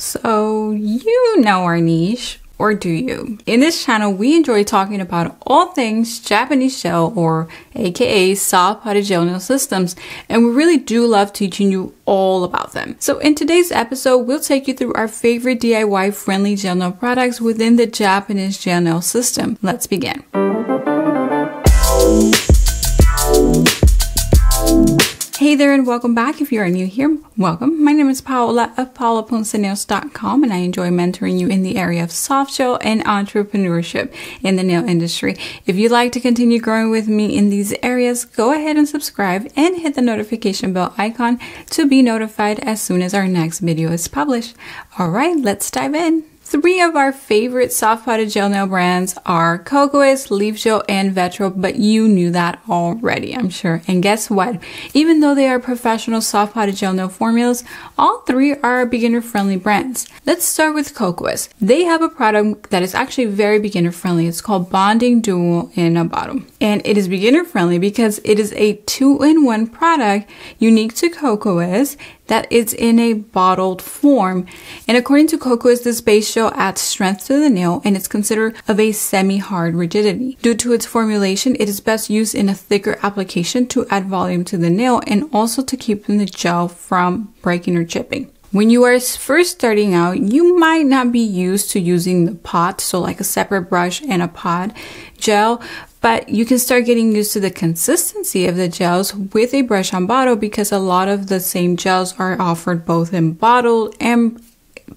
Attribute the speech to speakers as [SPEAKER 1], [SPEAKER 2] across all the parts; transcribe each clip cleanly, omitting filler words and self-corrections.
[SPEAKER 1] So you know our niche, or do you? In this channel, we enjoy talking about all things Japanese gel, or aka soft potted gel nail systems, and we really do love teaching you all about them. So in today's episode, we'll take you through our favorite DIY friendly gel nail products within the Japanese gel nail system. Let's begin. Hey there and welcome back. If you are new here, welcome. My name is Paola of PaolaPonceNails.com, and I enjoy mentoring you in the area of soft gel and entrepreneurship in the nail industry. If you'd like to continue growing with me in these areas, go ahead and subscribe and hit the notification bell icon to be notified as soon as our next video is published. All right, let's dive in. Three of our favorite soft potted gel nail brands are Kokoist, Leafgel, and Vetro, but you knew that already, I'm sure. And guess what? Even though they are professional soft potted gel nail formulas, all three are beginner friendly brands. Let's start with Kokoist. They have a product that is actually very beginner friendly. It's called Bonding Duo in a Bottle. And it is beginner friendly because it is a 2-in-1 product unique to Kokoist that is in a bottled form. And according to Kokoist, this base gel adds strength to the nail and it's considered of a semi-hard rigidity. Due to its formulation, it is best used in a thicker application to add volume to the nail and also to keep the gel from breaking or chipping. When you are first starting out, you might not be used to using the pot, so like a separate brush and a pod gel, but you can start getting used to the consistency of the gels with a brush on bottle because a lot of the same gels are offered both in bottle and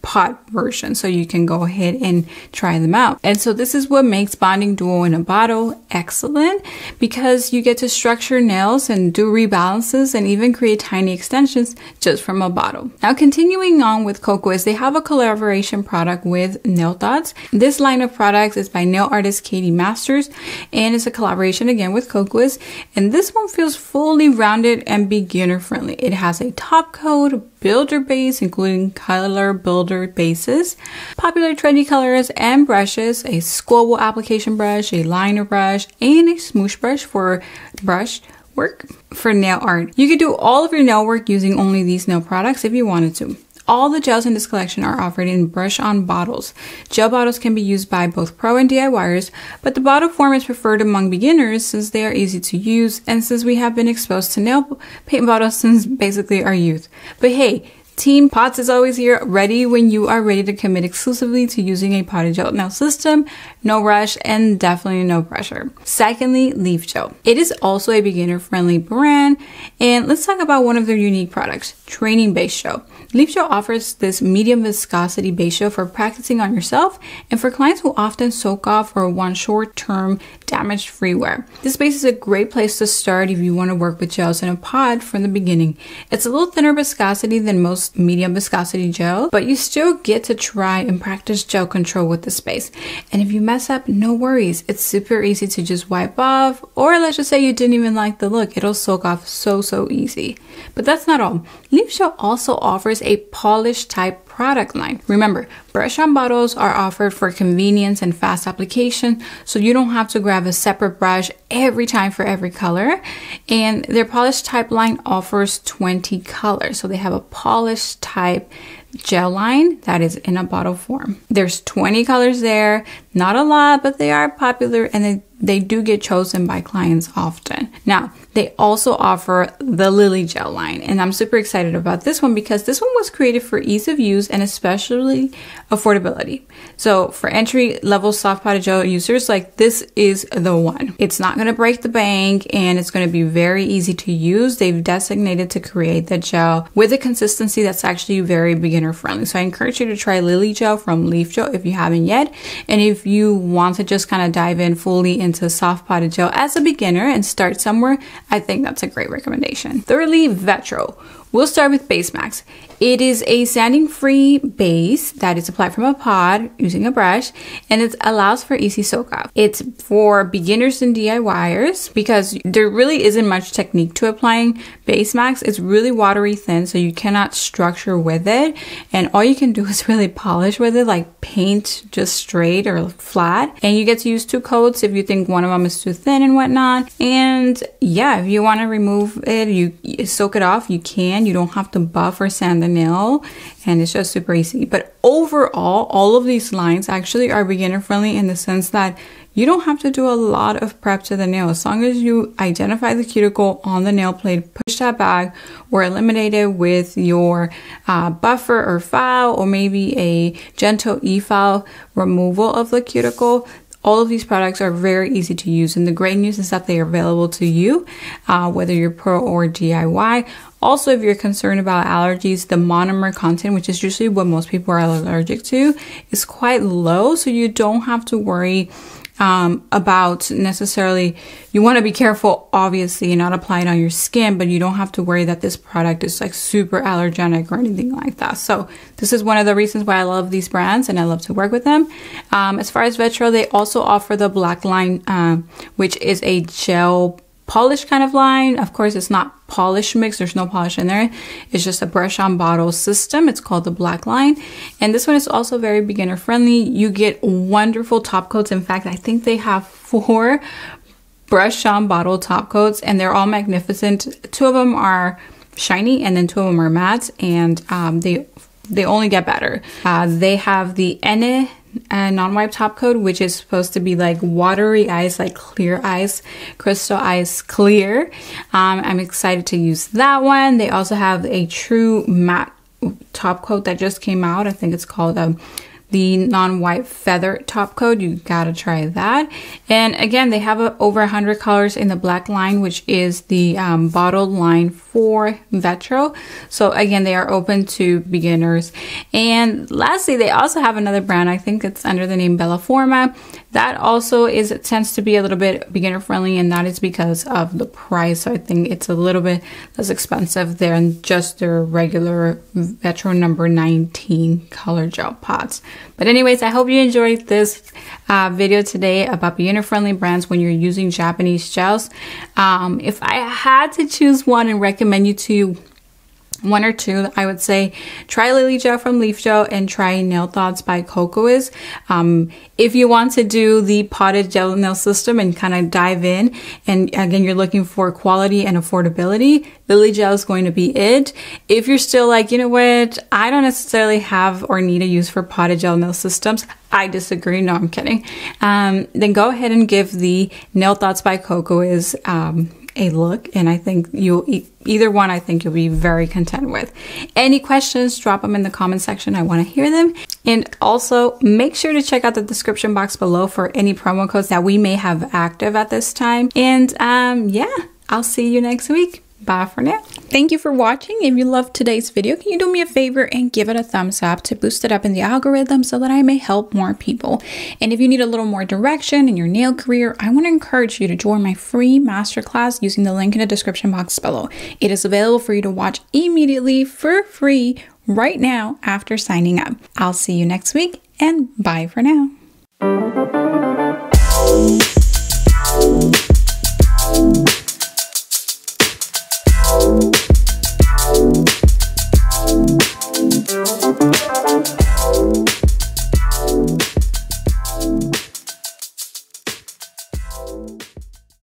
[SPEAKER 1] pot version, so you can go ahead and try them out. And so this is what makes Bonding Duo in a Bottle excellent, because you get to structure nails and do rebalances and even create tiny extensions just from a bottle. Now continuing on with Kokoist, they have a collaboration product with Nail Thoughts. This line of products is by nail artist Katie Masters, and it's a collaboration again with Kokoist, and this one feels fully rounded and beginner friendly. It has a top coat, builder base, including color builder bases, popular trendy colors and brushes, a squabble application brush, a liner brush, and a smoosh brush for brush work for nail art. You could do all of your nail work using only these nail products if you wanted to. All the gels in this collection are offered in brush-on bottles. Gel bottles can be used by both pro and DIYers, but the bottle form is preferred among beginners since they are easy to use and since we have been exposed to nail paint bottles since basically our youth. But hey, Team Pots is always here, ready when you are ready to commit exclusively to using a potted gel nail system. No rush and definitely no pressure. Secondly, Leafgel. It is also a beginner-friendly brand, and let's talk about one of their unique products, Training Base Gel. Leafgel offers this medium viscosity base gel for practicing on yourself and for clients who often soak off or want short-term damage-free wear. This base is a great place to start if you want to work with gels in a pod from the beginning. It's a little thinner viscosity than most medium viscosity gel, but you still get to try and practice gel control with this base. And if you mess up, no worries. It's super easy to just wipe off, or let's just say you didn't even like the look. It'll soak off so easy. But that's not all. Leafgel also offers a polish type product line. Remember, brush-on bottles are offered for convenience and fast application, so you don't have to grab a separate brush every time for every color. And their polish type line offers 20 colors. So they have a polish type gel line that is in a bottle form. There's 20 colors there, not a lot, but they are popular and they do get chosen by clients often. Now, they also offer the Lily Gel line, and I'm super excited about this one because this one was created for ease of use and especially affordability. So for entry-level soft potted gel users, like this is the one. It's not going to break the bank and it's going to be very easy to use. They've designated to create the gel with a consistency that's actually very beginner friendly. So I encourage you to try Lily Gel from Leafgel if you haven't yet. And if you want to just kind of dive in fully into soft potted gel as a beginner and start somewhere, I think that's a great recommendation. Thirdly, Vetro. We'll start with Base Max. It is a sanding-free base that is applied from a pod using a brush, and it allows for easy soak-off. It's for beginners and DIYers because there really isn't much technique to applying Base Max. It's really watery thin, so you cannot structure with it, and all you can do is really polish with it, like paint just straight or flat. And you get to use 2 coats if you think one of them is too thin and whatnot. And yeah, if you want to remove it, you soak it off, you can. hand. You don't have to buff or sand the nail, and it's just super easy. But overall, all of these lines actually are beginner friendly in the sense that you don't have to do a lot of prep to the nail. As long as you identify the cuticle on the nail plate, push that back, or eliminate it with your buffer or file, or maybe a gentle e-file removal of the cuticle. All of these products are very easy to use, and the great news is that they are available to you, whether you're pro or DIY. Also, if you're concerned about allergies, the monomer content, which is usually what most people are allergic to, is quite low, so you don't have to worry about necessarily. You want to be careful, obviously, and not apply it on your skin, but you don't have to worry that this product is like super allergenic or anything like that. So this is one of the reasons why I love these brands and I love to work with them. As far as Vetro, they also offer the black line, which is a gel polish kind of line. Of course, it's not polish mix. There's no polish in there. It's just a brush on bottle system. It's called the black line. And this one is also very beginner friendly. You get wonderful top coats. In fact, I think they have 4 brush on bottle top coats, and they're all magnificent. 2 of them are shiny and then 2 of them are matte, and they only get better. They have the Ene non-wipe top coat, which is supposed to be like watery ice, like clear ice, crystal ice clear. I'm excited to use that one. They also have a true matte top coat that just came out. I think it's called the non-wipe feather top coat. You gotta try that. And again, they have over 100 colors in the black line, which is the bottled line for Vetro. So again, they are open to beginners. And lastly, they also have another brand. I think it's under the name Bella Forma. That also tends to be a little bit beginner friendly, and that is because of the price. So I think it's a little bit less expensive than just their regular Vetro number 19 color gel pots. But anyways, I hope you enjoyed this video today about beginner friendly brands when you're using Japanese gels. If I had to choose one and recommend you to 1 or 2, I would say try Lily Gel from Leafgel and try Nail Thoughts by Kokoist. If you want to do the potted gel nail system and kind of dive in, and again, you're looking for quality and affordability, Lily Gel is going to be it. If you're still like, you know what, I don't necessarily have or need a use for potted gel nail systems, I disagree. No, I'm kidding. Then go ahead and give the Nail Thoughts by Kokoist a look, and I think either one I think you'll be very content with. Any questions, drop them in the comment section. I want to hear them. And also make sure to check out the description box below for any promo codes that we may have active at this time. And yeah, I'll see you next week. Bye for now. Thank you for watching. If you loved today's video, can you do me a favor and give it a thumbs up to boost it up in the algorithm so that I may help more people? And if you need a little more direction in your nail career, I want to encourage you to join my free masterclass using the link in the description box below. It is available for you to watch immediately for free right now after signing up. I'll see you next week, and bye for now.